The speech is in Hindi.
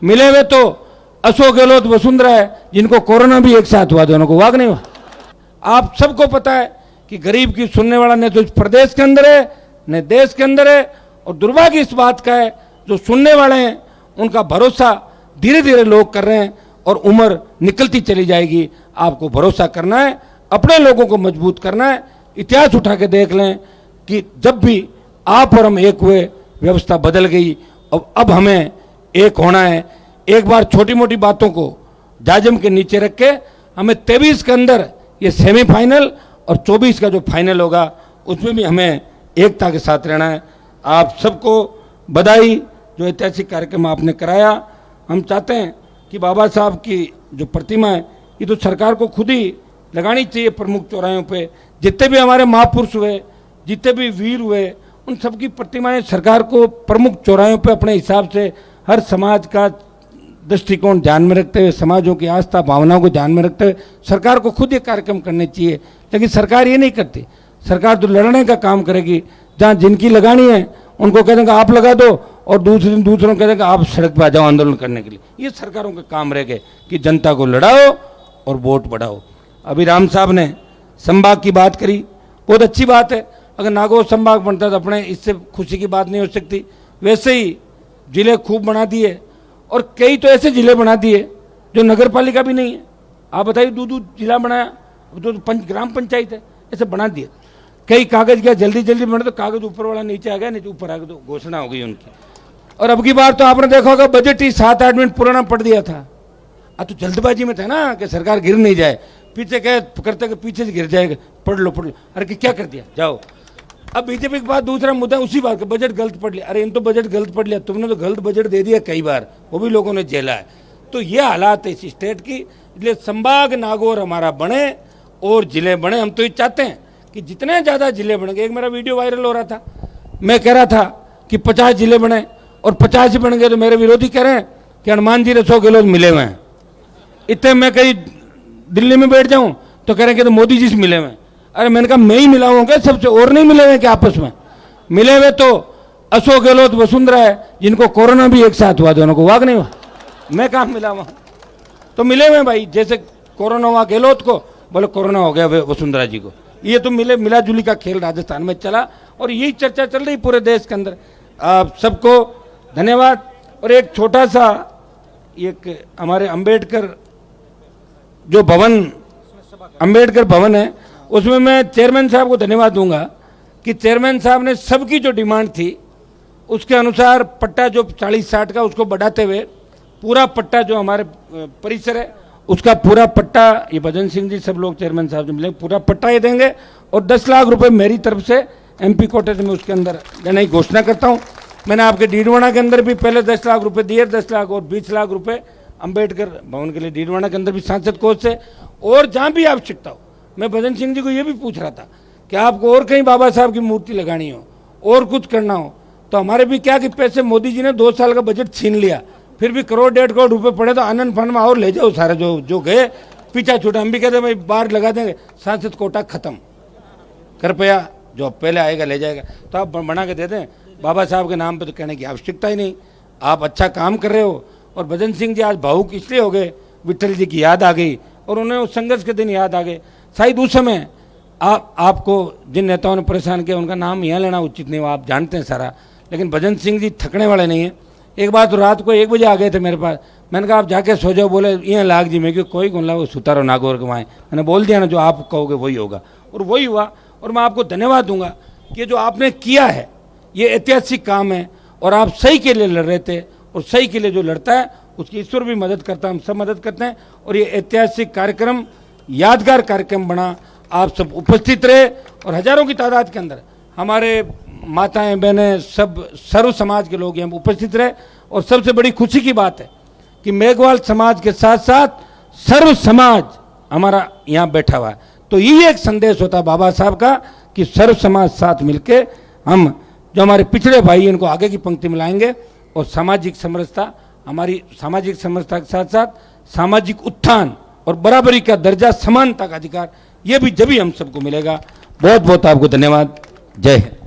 मिले हुए तो अशोक गहलोत वसुंधरा है, जिनको कोरोना भी एक साथ हुआ, दोनों को वाक नहीं हुआ। आप सबको पता है कि गरीब की सुनने वाला न तो इस प्रदेश के अंदर है न देश के अंदर है, और दुर्भाग्य इस बात का है जो सुनने वाले हैं उनका भरोसा धीरे धीरे लोग कर रहे हैं और उम्र निकलती चली जाएगी। आपको भरोसा करना है, अपने लोगों को मजबूत करना है। इतिहास उठा के देख लें कि जब भी आप और हम एक हुए, व्यवस्था बदल गई। अब हमें एक होना है। एक बार छोटी मोटी बातों को जाजम के नीचे रख के हमें 23 के अंदर ये सेमीफाइनल और 24 का जो फाइनल होगा उसमें भी हमें एकता के साथ रहना है। आप सबको बधाई, जो ऐतिहासिक कार्यक्रम आपने कराया। हम चाहते हैं कि बाबा साहब की जो प्रतिमा है ये तो सरकार को खुद ही लगानी चाहिए प्रमुख चौराहों पे। जितने भी हमारे महापुरुष हुए, जितने भी वीर हुए, उन सबकी प्रतिमाएं सरकार को प्रमुख चौराहों पे अपने हिसाब से हर समाज का दृष्टिकोण ध्यान में रखते हुए, समाजों की आस्था भावनाओं को ध्यान में रखते हुए सरकार को खुद ये कार्यक्रम करने चाहिए। लेकिन सरकार ये नहीं करती। सरकार तो लड़ने का काम करेगी। जहाँ जिनकी लगानी है उनको कह देंगे आप लगा दो, और दूसरे दिन दूसरों को कह देंगे आप सड़क पर आ जाओ आंदोलन करने के लिए। ये सरकारों का काम रह गए कि जनता को लड़ाओ और वोट बढ़ाओ। अभी राम साहब ने संभाग की बात करी, बहुत अच्छी बात है। अगर नागौर संभाग बनता तो अपने इससे खुशी की बात नहीं हो सकती। वैसे ही जिले खूब बना दिए, और कई तो ऐसे जिले बना दिए जो नगर पालिका भी नहीं है। आप बताइए, दूध जिला बनाया, तो ग्राम पंचायत है, ऐसे बना दिए। कई कागज क्या जल्दी जल्दी बने तो कागज ऊपर वाला नीचे आ गया, नहीं तो ऊपर आ गया तो घोषणा हो गई उनकी। और अब की बार तो आपने देखा होगा बजट ही 7-8 मिनट पुराना पढ़ दिया था। तो जल्दबाजी में था ना कि सरकार गिर नहीं जाए, पीछे कह करते कि पीछे से गिर जाएगा, पढ़ लो। अरे क्या कर दिया, जाओ। अब बीजेपी के बाद दूसरा मुद्दा उसी बात का, बजट गलत पढ़ लिया। अरे इन तो बजट गलत पढ़ लिया, तुमने तो गलत बजट दे दिया कई बार, वो भी लोगों ने झेला है। तो ये हालात है इस स्टेट की। इसलिए संभाग नागौर हमारा बने और जिले बने। हम तो ये चाहते हैं कि जितने ज़्यादा जिले बनेंगे। एक मेरा वीडियो वायरल हो रहा था, मैं कह रहा था कि 50 जिले बने, और 50 ही बन गए तो मेरे विरोधी कह रहे हैं कि हनुमान जी अशोक गहलोत मिले हुए हैं। इतने मैं कहीं दिल्ली में बैठ जाऊं तो कह रहे हैं कि तो मोदी जी से मिले हुए हैं। अरे मैंने कहा मैं ही मिला हूँ क्या सबसे, और नहीं मिले हुए क्या आपस में? मिले हुए तो अशोक गहलोत वसुंधरा है, जिनको कोरोना भी एक साथ हुआ, दोनों को वाक नहीं हुआ। मैं कहाँ मिला हुआ? तो मिले हुए भाई। जैसे कोरोना हुआ गहलोत को, बोले कोरोना हो गया वसुंधरा जी को। ये तो मिला जुली का खेल राजस्थान में चला, और यही चर्चा चल रही पूरे देश के अंदर। आप सबको धन्यवाद। और एक छोटा सा, एक हमारे अंबेडकर जो भवन, अंबेडकर भवन है, उसमें मैं चेयरमैन साहब को धन्यवाद दूंगा कि चेयरमैन साहब ने सबकी जो डिमांड थी उसके अनुसार पट्टा जो 40-60 का उसको बढ़ाते हुए पूरा पट्टा जो हमारे परिसर है उसका पूरा पट्टा, ये भजन सिंह जी सब लोग चेयरमैन साहब से मिले, पूरा पट्टा ये देंगे। और 10 लाख रुपए मेरी तरफ से MP कोटे से मैं उसके अंदर देने की घोषणा करता हूँ। मैंने आपके डीडवाना के अंदर भी पहले 10 लाख रुपए दिए, 10 लाख और 20 लाख रुपए अंबेडकर भवन के लिए डीडवाना के अंदर भी सांसद कोष से। और जहाँ भी आवश्यकता हो, मैं भजन सिंह जी को ये भी पूछ रहा था कि आपको और कहीं बाबा साहब की मूर्ति लगानी हो और कुछ करना हो तो हमारे भी क्या कि पैसे मोदी जी ने 2 साल का बजट छीन लिया, फिर भी 1-1.5 करोड़ रुपए पड़े तो आनंद फंड में और ले जाओ सारे जो गए पीछा छूटा। हम भी कहते भाई बाहर लगा देंगे, सांसद कोटा खत्म, कृपया जो पहले आएगा ले जाएगा। तो आप बना के दे दें बाबा साहब के नाम पे, तो कहने की आवश्यकता ही नहीं। आप अच्छा काम कर रहे हो। और भजन सिंह जी आज भावुक इसलिए हो गए, विट्ठल जी की याद आ गई और उन्हें उस संघर्ष के दिन याद आ गए। शायद उस समय आपको जिन नेताओं ने परेशान किया उनका नाम यहाँ लेना उचित नहीं हो, आप जानते हैं सारा। लेकिन भजन सिंह जी थकने वाले नहीं हैं। एक बार तो रात को 1 बजे आ गए थे मेरे पास, मैंने कहा आप जाके सो जाओ। बोले यहाँ लाग जी, मैं क्यों कोई गुनला वो सुतारो नागौर के वहाँ। मैंने बोल दिया ना, जो आप कहोगे वही होगा, और वही हुआ। और मैं आपको धन्यवाद दूंगा कि जो आपने किया है ये ऐतिहासिक काम है, और आप सही के लिए लड़ रहे थे, और सही के लिए जो लड़ता है उसकी ईश्वर भी मदद करता है, हम सब मदद करते हैं। और ये ऐतिहासिक कार्यक्रम यादगार कार्यक्रम बना, आप सब उपस्थित रहे, और हजारों की तादाद के अंदर हमारे माताएं बहनें सब सर्व समाज के लोग यहाँ उपस्थित रहे। और सबसे बड़ी खुशी की बात है कि मेघवाल समाज के साथ साथ सर्व समाज हमारा यहाँ बैठा हुआ है। तो यही एक संदेश होता है बाबा साहब का कि सर्व समाज साथ मिलके हम जो हमारे पिछड़े भाई इनको आगे की पंक्ति में लाएंगे, और सामाजिक समरसता, हमारी सामाजिक समरसता के साथ साथ सामाजिक उत्थान और बराबरी का दर्जा, समानता का अधिकार, ये भी जब ही हम सबको मिलेगा। बहुत बहुत आपको धन्यवाद। जय हिंद।